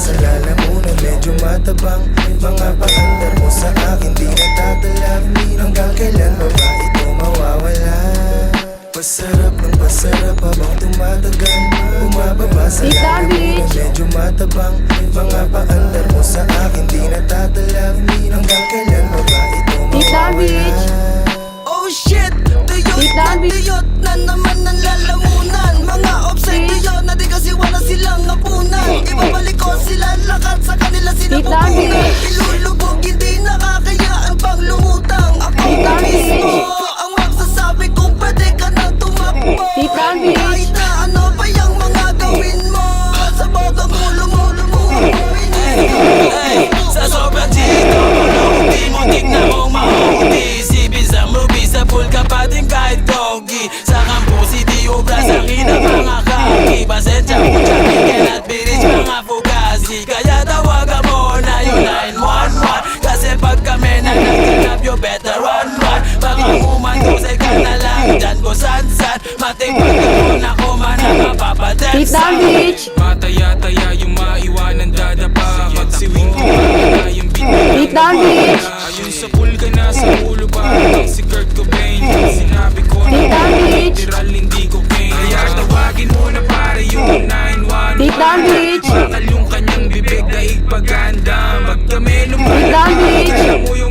sa lalamunan, medyo matabang. Mga paandar mo sa akin di natatala. Hanggang kailan mo ba ito mawawala? Pasarap ng pasarap habang tumatagal. Bumababa sa lalamunan, medyo matabang. Mga paandar mo sa akin di natatala. Hanggang kailan mo ba ito mawawala? Oh shit! Tuyot na naman ng lalamunan. Mga offside tuyot na di kasi wala silang hapunan. Ibabalik ko sila lakat sa kanila sinapupunan. Ilulubog hindi nakakayaan pang lumutang. Ako mismo ang magsasabi kung pwede ka nang tumakbo. Kahit na ano pa yung mga gawin mo, sa botong ulo mo sa sobrang chito, di mo tignan mong mahuti. Sipin sa movie, sa pool ka pa din kahit doggy. Sa campus, di obras ang ina mga kaki. Pasensya mo dyan, cannot be rich mga fugazi. Kaya tawagan mo na yung 911. Kasi pag kami na nagtanap, you better run. Baka umatusay ka na lang dyan ko san-san. Mating pagkakon ako man ang mapapatensan. Mataya-taya yung maiwanan dadapa. Magsiwing ko na yung beat ayun sa pool ka na sa ulo ba? Si Kurt Cobain. Sinabi ko na literal hindi ko pain. Kaya tawagin mo na pare yung 911. Bakal yung kanyang bibig daig paganda. Pag kami lumabas, kaya mo yung